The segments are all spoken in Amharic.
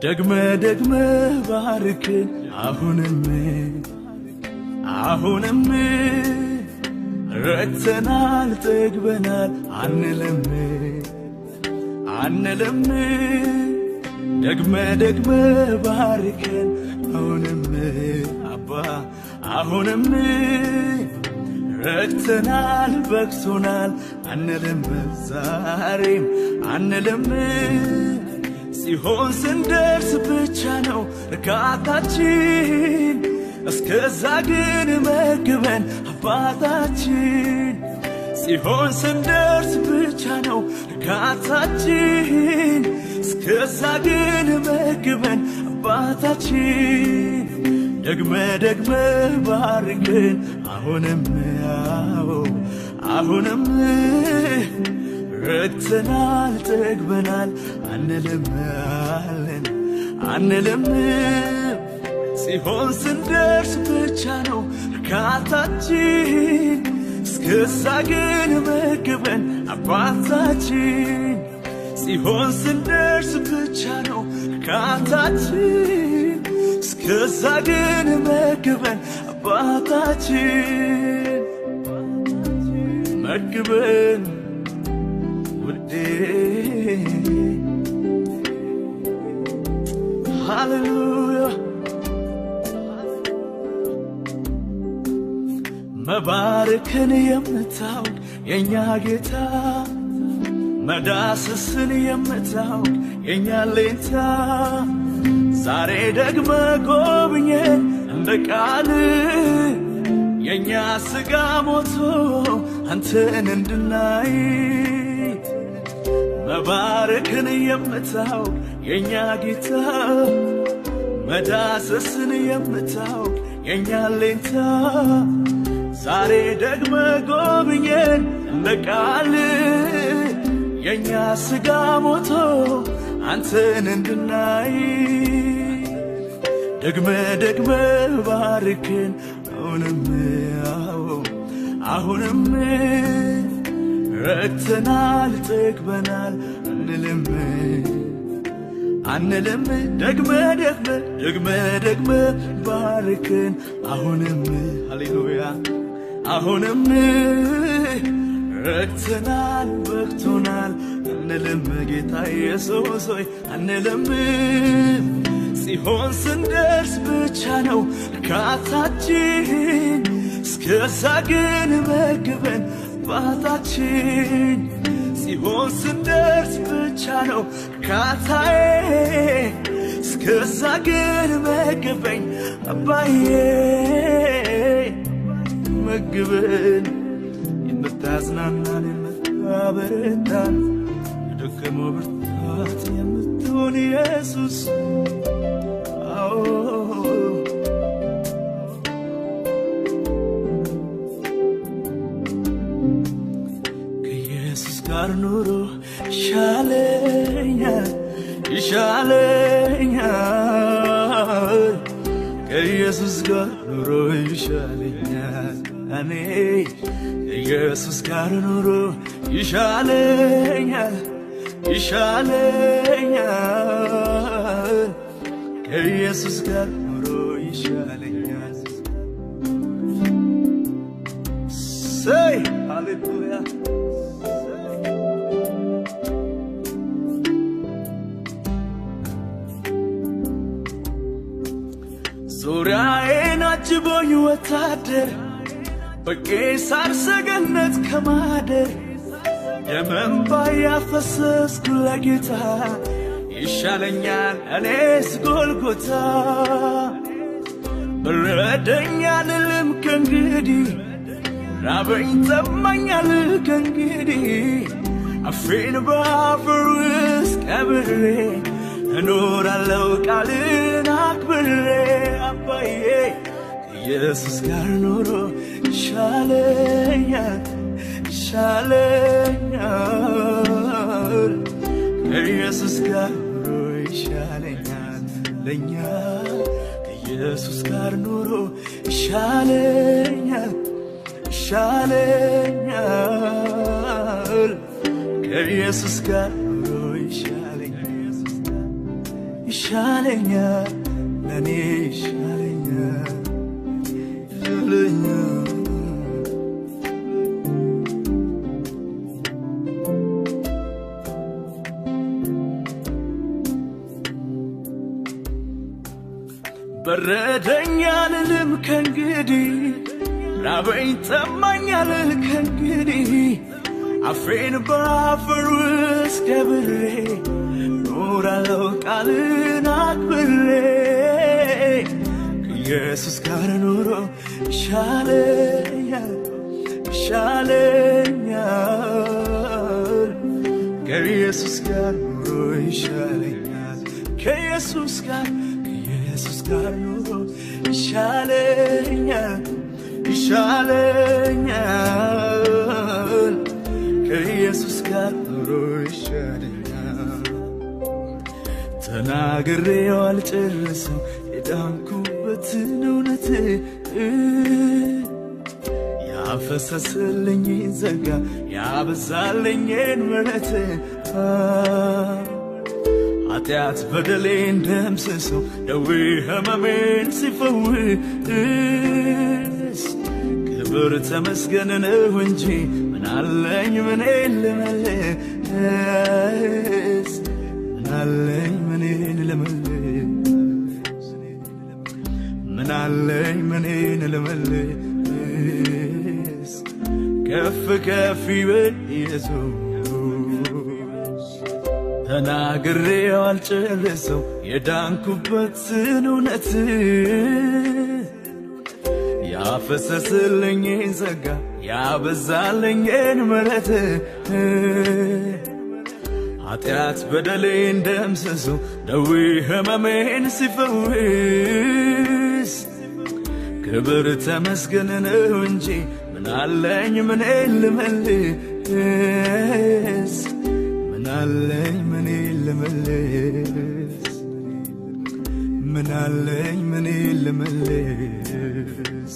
ደግመ ባርክን አሁንም ረክተናል ጠግበናል አንልም ደግመ ባርክን አሁንም ረክተናል በቅቶናል አንልም ዛሬም አንልም ሲሆን ስንደርስ ብቻ ነው እርካታችን እስከዛ ግን መግበን አባታችን ሲሆን ስንደርስ ብቻ ነው እርካታችን እስከዛ ግን መግበን አባታችን ደግመ ባርክን አሁንም ረክተናል ጠግበናል አንልም ሲሆን ስንደርስ ብቻ ነው እርካታችን እስከዛ ግን መግበን አባታችን ሲሆን ስንደርስ ብቻ ነው እርካታችን እስከዛ ግን መግበን አባታችን መግበን ውዴ ሃሌሉያ መባረክን የምታውቅ የኛ ጌታ መዳሰስን የምታውቅ የኛ ሌታ ዛሬ ደግመ ጎብኘን እንደ ቃል የኛ ስጋ ሞቶ አንተን እንድናይ መባረክን የምታውቅ የኛ ጌታ መዳሰስን የምታውቅ የኛ ሌታ ዛሬ ደግመ ጎብኘን እንደ ቃል የኛ ስጋ ሞቶ አንተን እንድናይ ደግመ ባርክን አሁንም ረክተናል ጠግበናል አንልም ደግመ ባርክን ሃሌሉያ አሁንም ረክተናል በቅቶናል አንልም ጌታ ኢየሱስ ሆይ አንልም ሲሆን ስንደርስ ብቻ ነው እርካታችን እስከዛ ግን መግበን አባታችን ሲሆን ስንደርስ ብቻ ነው እርካታዬ እስከዛ ግን መግበኝ አባዬ መግበን የምታጽናናን የምታበረታን የደከመው ብርታት የምትሆን ኢየሱስ ከኢየሱስ ጋር ኑሮ ይሻለኛል ከኢየሱስ ጋር ኑሮ ይሻለኛል እኔ ከኢየሱስ ጋር ኑሮ ይሻለኛል ከኢየሱስ ጋር ኑሮ ይሻለኛል say hallelujah ዙሪያዬን አጅቦኝ ወታደር በቄሳር ሰገነት ከማደር ደመንባ ያፈሰስኩ ለጌታ ይሻለኛል እኔስ ጎልጎታ በረደኝ አልልም ከእንግዲህ ራበኝ ጠማኛል ከእንግዲህ አፌን በአፈር ውስጥ ቀብሬ እኖራለሁ ቃልን አክብሬ አባዬ ከኢየሱስ ጋር ኖሮ ይሻለኛል ከኢየሱስ ጋር ኖሮ ይሻለኛል ለኛ ከኢየሱስ ጋር ኖሮ ይሻለኛል ከኢየሱስ ጋር ኖሮ ይሻለኛል ይሻለኛል ለኔ ይሻለኛል በረደኝ አልልም ከእንግዲህ ራበኝ ጠማኝ አልል ከእንግዲህ አፌን በአፈር ውስጥ ቀብሬ ኖራለሁ ቃልን አክብሬ ከኢየሱስ ጋር ኑሮ ይሻለኛል ይሻለኛል ከኢየሱስ ጋር ኑሮ ይሻለኛል ከኢየሱስ ጋር ኑሮ ይሻለኛል ይሻለኛል ከኢየሱስ ጋር ኑሮ ይሻለኛል ተናግሬው አልጨርሰው የዳንኩበትን እውነት ያፈሰሰልኝን ጸጋ ያበዛልኝን ምሕረት ኃጢአት በደሌን ደምስሶ ደዌ ሕመሜን ሲፈውስ ክብር ተመስገን ነው እንጂ ምናለኝ ምኔን ልመልስ ምናለኝ ምኔን ልመልስ ምናለኝ ምኔን ልመልስ ከፍ ከፍ ይበል ኢየሱስ ተናግሬው አልጨርሰው የዳንኩበትን እውነት ያፈሰሰልኝን ጸጋ ያበዛልኝን ምሕረት ኃጢአት በደሌን ደምስሶ ደዌ ሕመሜን ሲፈውስ ክብር ተመስገን ነው እንጂ ምናለኝ ምኔን ልመልስ ምናለኝ ምኔን ልመልስ ምናለኝ ምኔን ልመልስ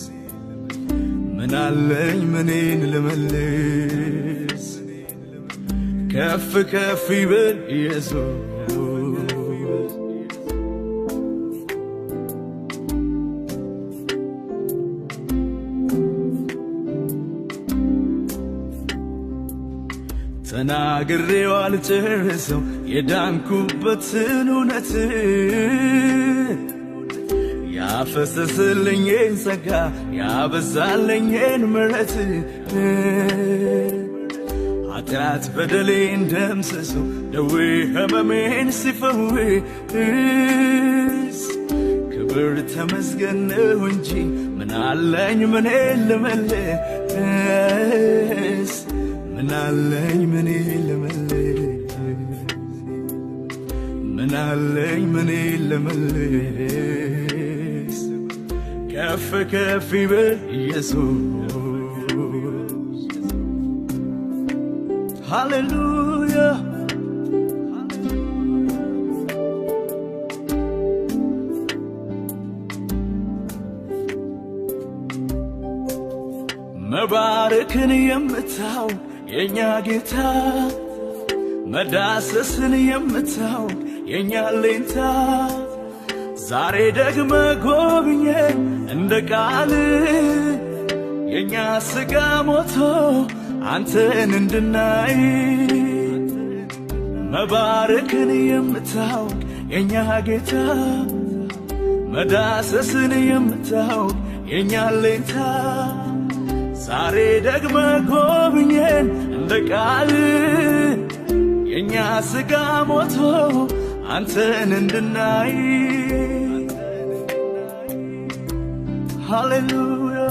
ምናለኝ ምኔን ልመልስ ከፍ ከፍ ይበል ኢየሱስ ተናግሬው አልጨርሰው የዳንኩበትን እውነት ያፈሰሰልኝን ጸጋ ያበዛልኝን ምሕረት ኃጢአት በደሌን ደምስሶ ደዌ ሕመሜን ሲፈውስ ክብር ተመስገን ነው እንጂ ምናለኝ ምኔን ልመልስ ምናለኝ ምኔን ልመልስ ምናለኝ ምኔን ልመልስ ከፍ ከፍ ይበል ኢየሱስ ሃሌሉያ መባረክን የምታው የኛ ጌታ መዳሰስን የምታው የኛ ሌንታ ዛሬ ደግመ ጎብኘን እንደ ቃል የኛ ሥጋ ሞቶ አንተን እንድናይ መባረክን የምታው የኛ ጌታ መዳሰስን የምታው የኛ ሌንታ ዛሬ ደግመ ጎብኘን እንደ ቃል የኛ ሥጋ ሞቶ አንተን እንድናይ ሃሌሉያ